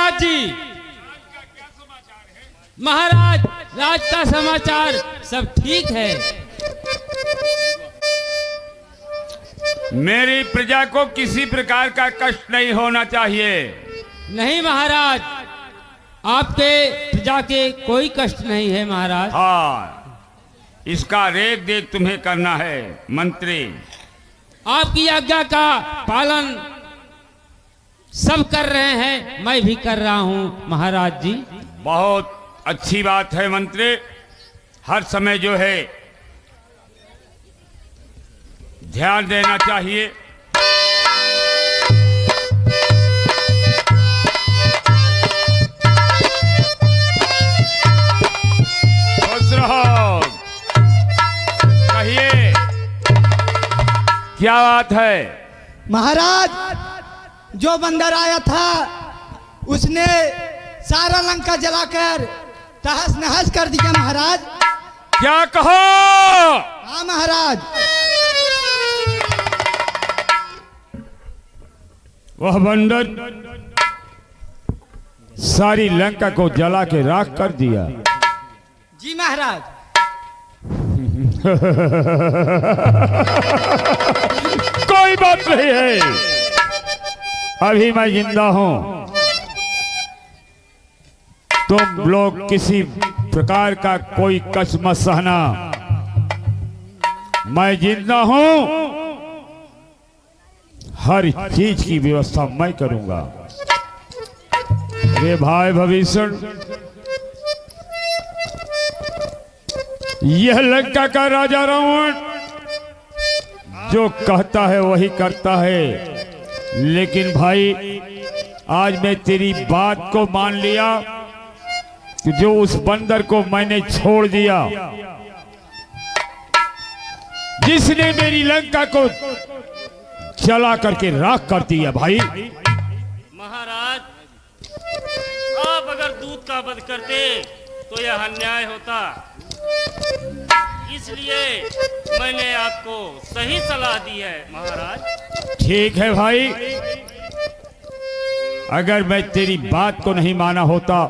महाराज जी। महाराज, राज का समाचार सब ठीक है। मेरी प्रजा को किसी प्रकार का कष्ट नहीं होना चाहिए। नहीं महाराज, आपके प्रजा के कोई कष्ट नहीं है महाराज। हाँ, इसका रेख देख तुम्हें करना है मंत्री। आपकी आज्ञा का पालन सब कर रहे हैं, मैं भी कर रहा हूँ महाराज जी। बहुत अच्छी बात है मंत्री। हर समय जो है ध्यान देना चाहिए। खुश रहो। कहिए क्या बात है? महाराज, जो बंदर आया था उसने सारा लंका जलाकर तहस नहस कर दिया महाराज। क्या कहो? हाँ महाराज। वह बंदर सारी लंका को जला के राख कर दिया। जी महाराज। कोई बात नहीं है, अभी मैं जिंदा हूं। तुम लोग किसी प्रकार का कोई कष्ट मत सहना। मैं जिंदा हूं, हर चीज की व्यवस्था मैं करूंगा। रे भाई भविष्य, यह लंका का राजा रावण जो कहता है वही करता है। लेकिन भाई, आज मैं तेरी बात को मान लिया कि जो उस बंदर को मैंने छोड़ दिया, जिसने मेरी लंका को जला करके राख कर दिया। भाई महाराज, आप अगर दूध का वध करते तो यह अन्याय होता, इसलिए मैंने आपको सही सलाह दी है महाराज। ठीक है भाई, अगर मैं तेरी बात को नहीं माना होता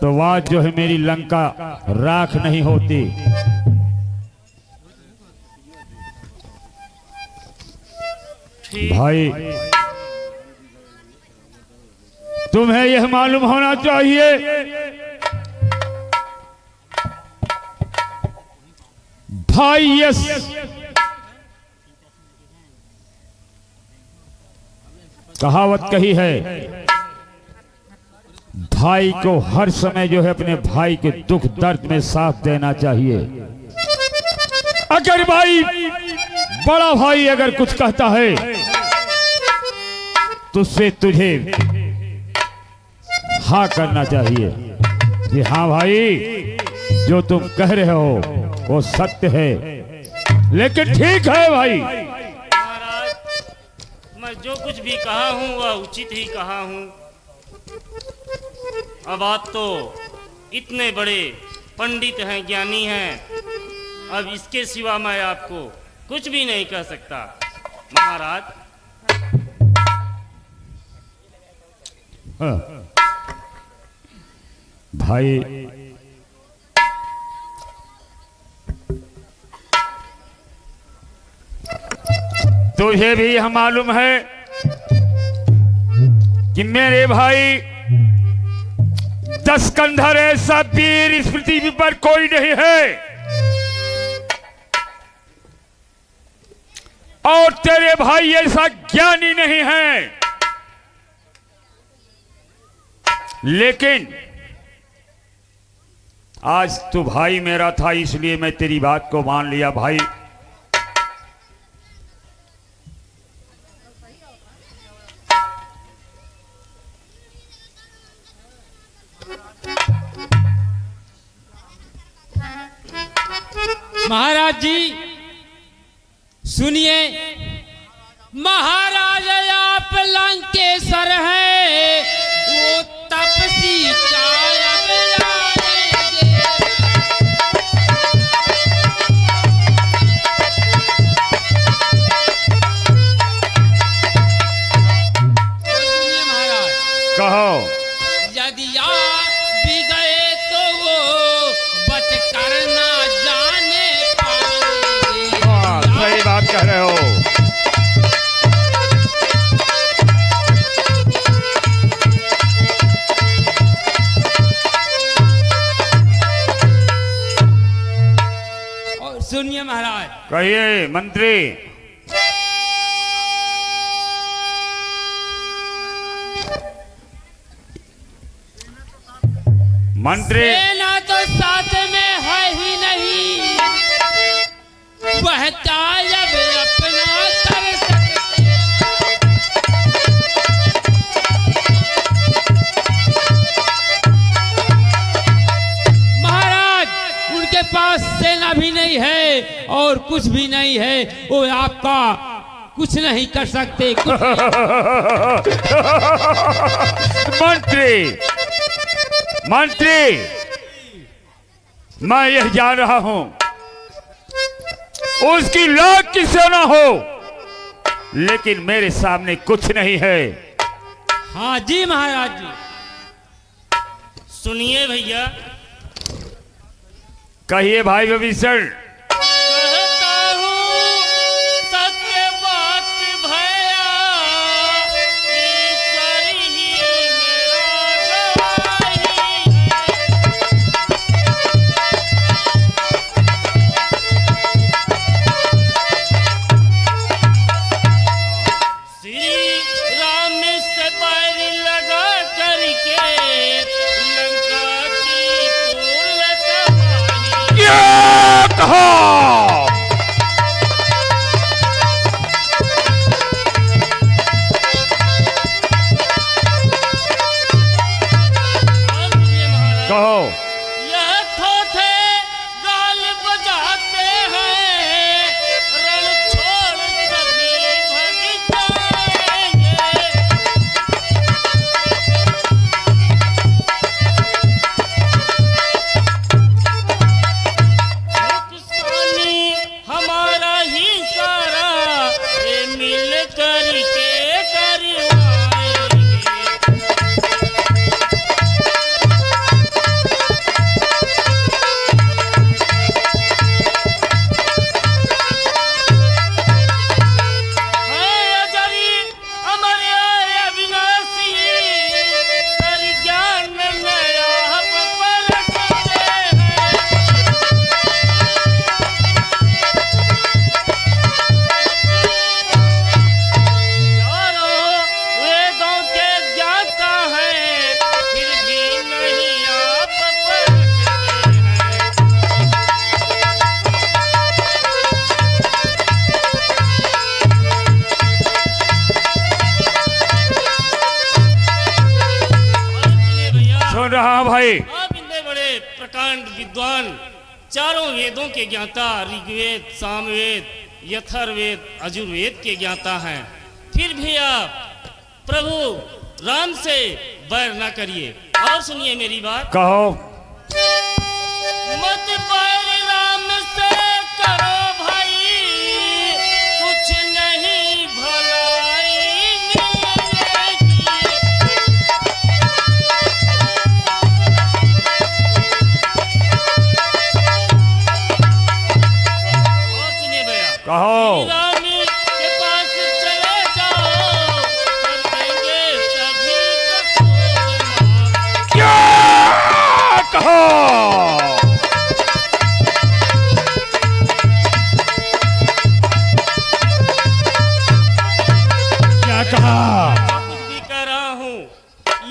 तो आज जो है मेरी लंका राख नहीं होती। भाई, तुम्हें यह मालूम होना चाहिए भाई, यस कहावत कही है, भाई को हर समय जो है अपने भाई के दुख दर्द में साथ देना चाहिए। अगर भाई, बड़ा भाई अगर कुछ कहता है तो उससे तुझे हाँ करना चाहिए कि हाँ भाई, जो तुम कह रहे हो वो सत्य है। लेकिन ठीक है भाई, महाराज, मैं जो कुछ भी कहा हूँ वह उचित ही कहा हूँ। अब आप तो इतने बड़े पंडित हैं, ज्ञानी हैं, अब इसके सिवा मैं आपको कुछ भी नहीं कह सकता महाराज। हाँ। भाई, तुझे भी यह मालूम है कि मेरे भाई 10 कंधर ऐसा वीर इस पृथ्वी पर कोई नहीं है, और तेरे भाई ऐसा ज्ञानी नहीं है। लेकिन आज तू भाई मेरा था, इसलिए मैं तेरी बात को मान लिया। भाई, महाराज जी सुनिए, महाराज आप लंकेश्वर हैं, वो तपसी चायक लाएंगे। कहो। कह रहे हो? और सुनिए महाराज, कहिए मंत्री। मंत्री, सेना तो साथ में है ही नहीं, वह तालब अपना कर सकते। महाराज, उनके पास सेना भी नहीं है और कुछ भी नहीं है, वो आपका कुछ नहीं कर सकते। मंत्री, मंत्री, मैं यह जान रहा हूं, उसकी लाख की सेना हो, लेकिन मेरे सामने कुछ नहीं है। हाँ जी महाराज जी। सुनिए भैया, कहिए भाई विभीषण। कहता हूँ सत्य बात भैया, ईश्वर ही मेरा गवाही है। श्री राम से बैर लगा करके लंका की पूर्व तबाही। ये कहा और सुनिए महाराज, कहो। यह थोथे गाल बजाते हैं, रण छोड़ सभी भग जाएंगे। नुकसानी हमारा ही सारा ये मिल करके करवाएंगे। है अजरी अमर अविनाशी, कर ज्ञान नया हम पलटते हैं। चारों वेदों के ज्ञाता हैं, फिर भी नहीं आप पलटते हैं। और सुनिए भैया, सुन रहा हूं भाई। आप इतने बड़े प्रकांड विद्वान, चारों वेदों के ज्ञाता, ऋग्वेद, सामवेद, यथर्वेद, अजुर्वेद के ज्ञाता हैं, फिर भी आप प्रभु राम से बैर ना करिए। और सुनिए मेरी बात, कहो। मत बैर राम से करो भाई, कुछ नहीं भलाई मिलेगी। और सुनिए भैया, कहो। रामी के पास चले जाओ, कर देंगे सभी कसूर माफ। क्या कहो? क्या कहा? कुछ भी कह रहा हूँ,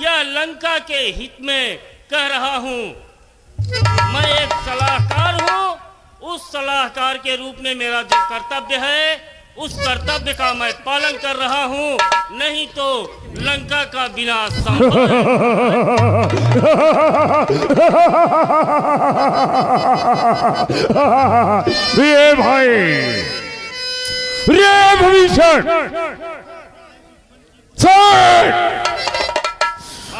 यह लंका के हित में कह रहा हूँ। मैं एक सलाहकार हूँ, उस सलाहकार के रूप में मेरा जो कर्तव्य है, उस कर्तव्य का मैं पालन कर रहा हूँ, नहीं तो लंका का विनाश संभव है। ये भाई, रे भविष्य,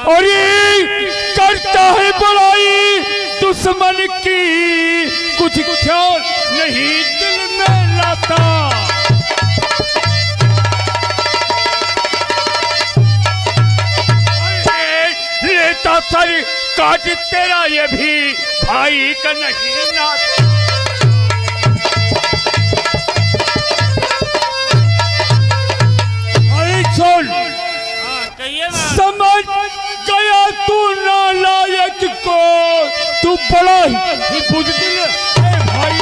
और ये करता है बुराई दुश्मन की, कुछ ख्याल नहीं दिल में लाता। लेता सर काट तेरा ये भी भाई का नहीं नाता। बड़ा ही बुजदिल है भाई।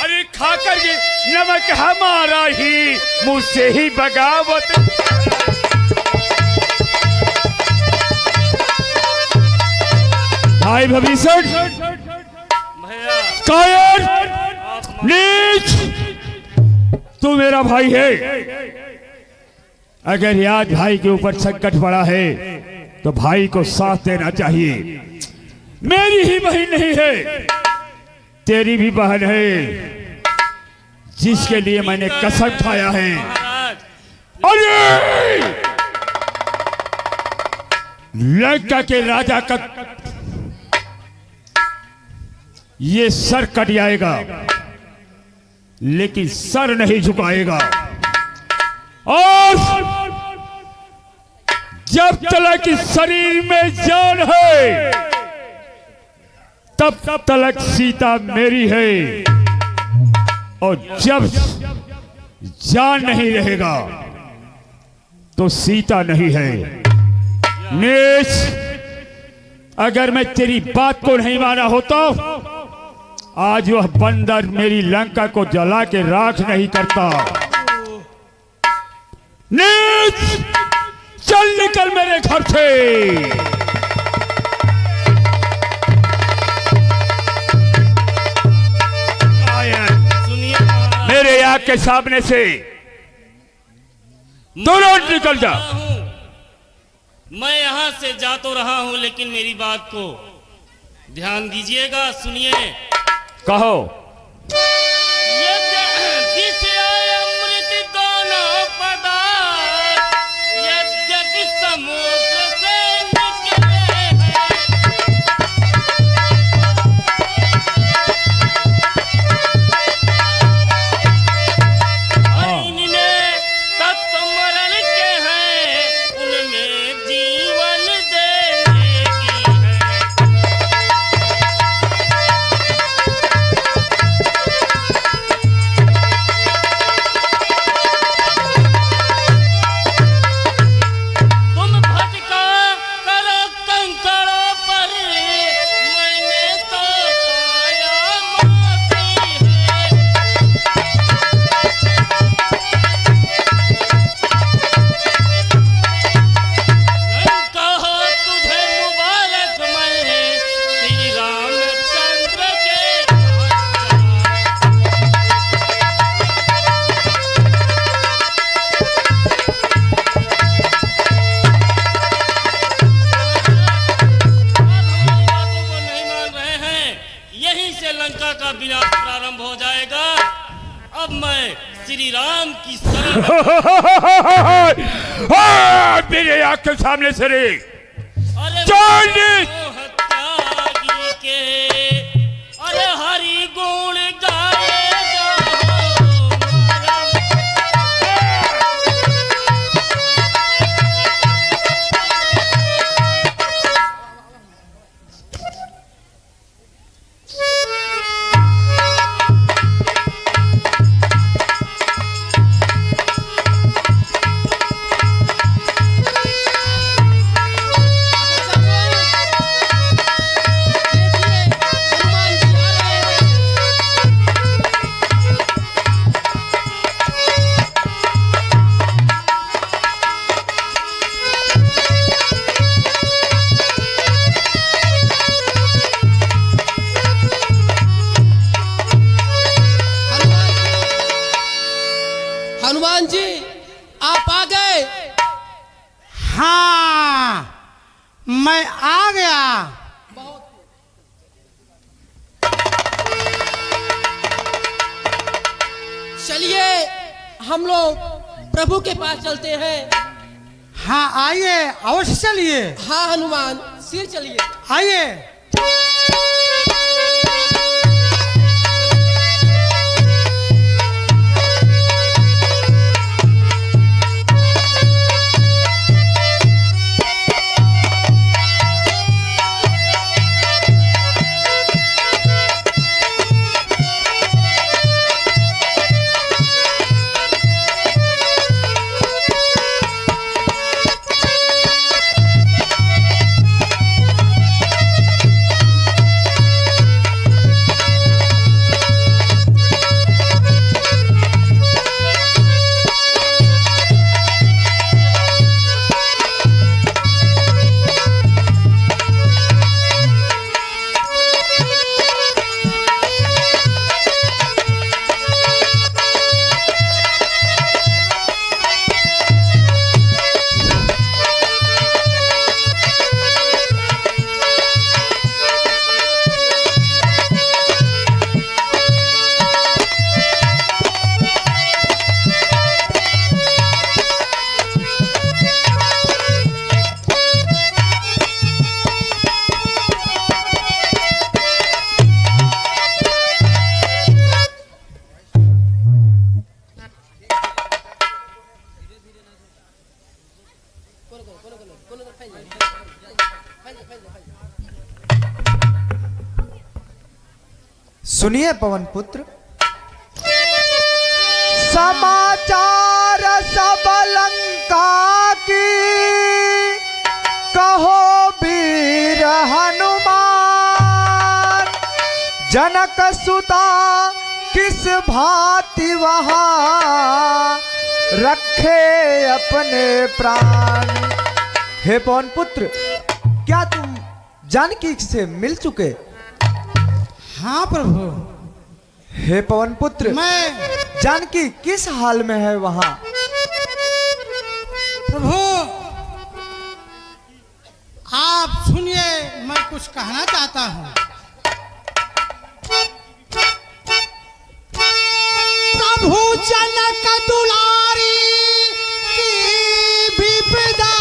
अरे खाकर ये नमक हमारा ही मुझसे ही बगावत। भाई भविष्य भैया कायर आप नीच, तू मेरा भाई है। अगर आज भाई के ऊपर संकट पड़ा है तो भाई को साथ देना चाहिए। मेरी ही बहन नहीं है, तेरी भी बहन है, जिसके लिए मैंने कसम खाया है। महाराज अरे लंका के राजा का ये सर कट जाएगा, लेकिन सर नहीं झुकाएगा। और जब तक इस शरीर में जान है तब तक सीता मेरी है, और जब जान नहीं रहेगा तो सीता नहीं है। नीच, अगर मैं तेरी बात को नहीं माना होता आज वह बंदर मेरी लंका को जला के राख नहीं करता। नीच, चल निकल मेरे घर से। सुनिए महाराज, मेरे आग के सामने से तुरंत निकल जा। मैं यहाँ से जा तो रहा हूँ, लेकिन मेरी बात को ध्यान दीजिएगा, सुनिए। कहो। अमृत दोनों पदार्थ यद्यपि समुद्र से निकले हैं, इनमें तत्व मरण के हैं, उनमें जीवन देने की है। तुम भटका करो कंकड़ों पर, मैंने तो पाया मोती है। लंका हो तुझे मुबारक, मैं श्री रामचंद्र के बातों को नहीं मान रहे हैं, यहीं से लंका का विनाश प्रारंभ हो जाएगा। अब मैं श्री राम की शरण मेरे आग के सामने से रे। अरे चल! त्यागी के अरे हरि गुण गाएगा हनुमान जी आप आ गए। हाँ, मैं आ गया। चलिए हम लोग प्रभु के पास चलते हैं। हाँ आइए, अवश्य चलिए। हाँ हनुमान सिर चलिए। आइए। सुनिए पवन पुत्र। समाचार सब लंका की, कहो वीर हनुमान। जनक सुता किस भांति वहां, रखे अपने प्राण। हे पवन पुत्र, क्या तुम जानकी से मिल चुके? हाँ प्रभु। हे पवन पुत्र, मैं जानकी किस हाल में है वहां? प्रभु आप सुनिए, मैं कुछ कहना चाहता हूं। प्रभु जनक दुलारी की विपदा,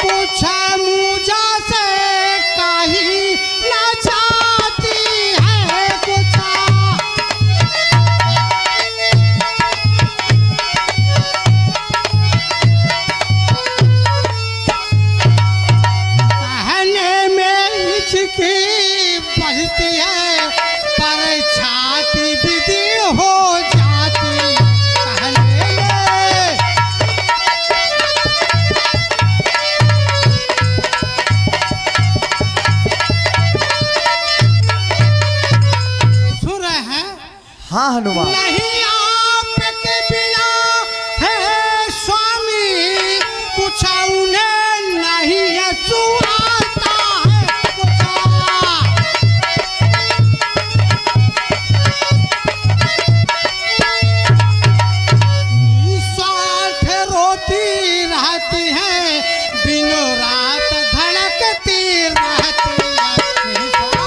पूछे मुझा से कहीं न जाती है कुछ। कहने में हिचकी बढ़ती है, पर छाती विधि हो जाती है। कहने में सुन रहे हैं? हाँ हनुमान। नहीं आपके बिना है स्वामी, कुछ उन्हें नहीं है सुहाता है कुछ। निस्वार्थ रोती रहती है, दिनों रात धड़कती रहती है। निस्वार्थ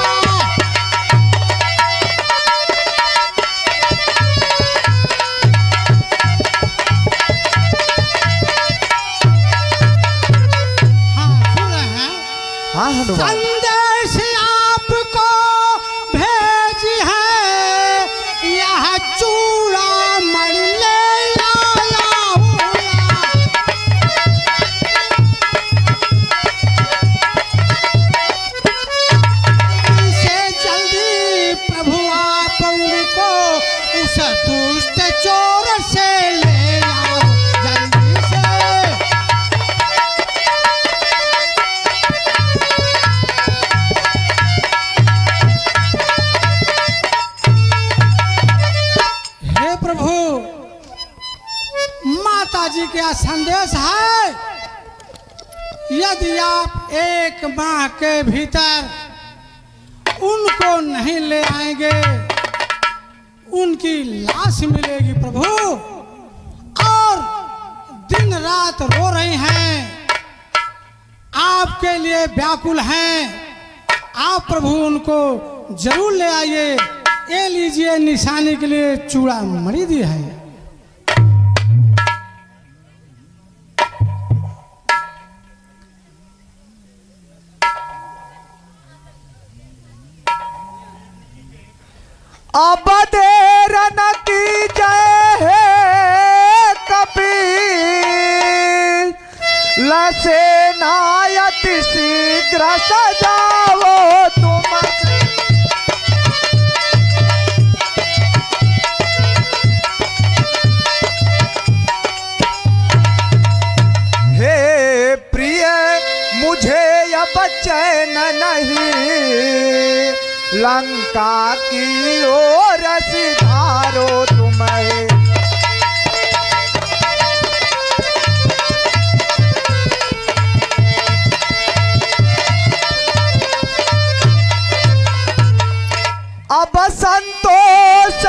हाँ सुन रहे हैं? हाँ हनुमान। संदेश आपको भेज है, यह चूड़ा मणि ले आया हूँ। इसे जल्दी प्रभु आप उनको उस दुष्ट चोर से ले आओ जल्दी से। हे प्रभु, माता जी का संदेश है, यदि आप एक माह के भीतर उनको नहीं ले आएंगे, उनकी लाश मिलेगी प्रभु। और दिन रात रो रही हैं, आपके लिए व्याकुल हैं। आप प्रभु उनको जरूर ले आइए। ये लीजिए, निशानी के लिए चूड़ा मणि दी है। अब देर न की जय है कपीर, लसेनायति शीघ्र सजाओ तुम। हे प्रिय, मुझे अब चैन नहीं, लंका की ओर सिधारो तुम्हें। अब संतोष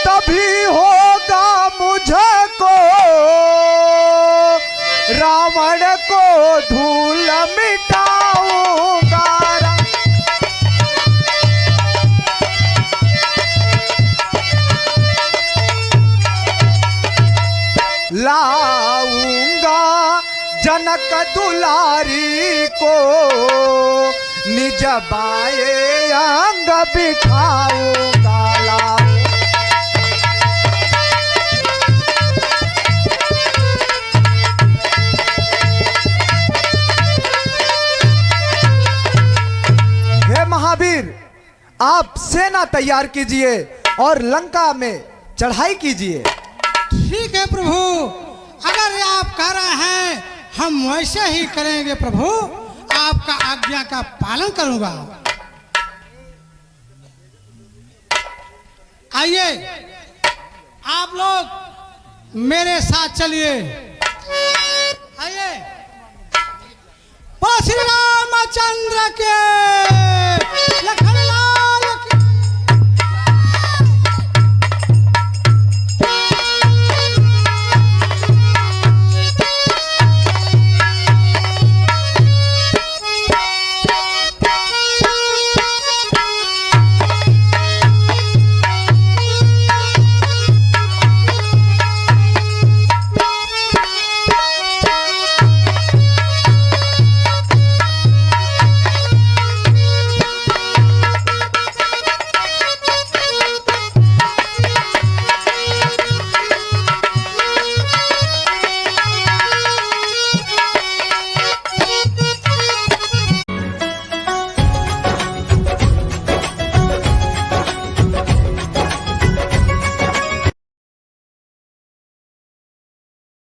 तभी होगा मुझको, रावण को धूल मिटाऊंगा। लाऊंगा जनक दुलारी को, निज बाए अंग बिठाऊंगा। लाऊंगा आप सेना तैयार कीजिए और लंका में चढ़ाई कीजिए। ठीक है प्रभु, अगर ये आप कह रहे हैं हम वैसे ही करेंगे प्रभु, आपका आज्ञा का पालन करूंगा। आइए आप लोग मेरे साथ चलिए। आइए, श्री रामचंद्र के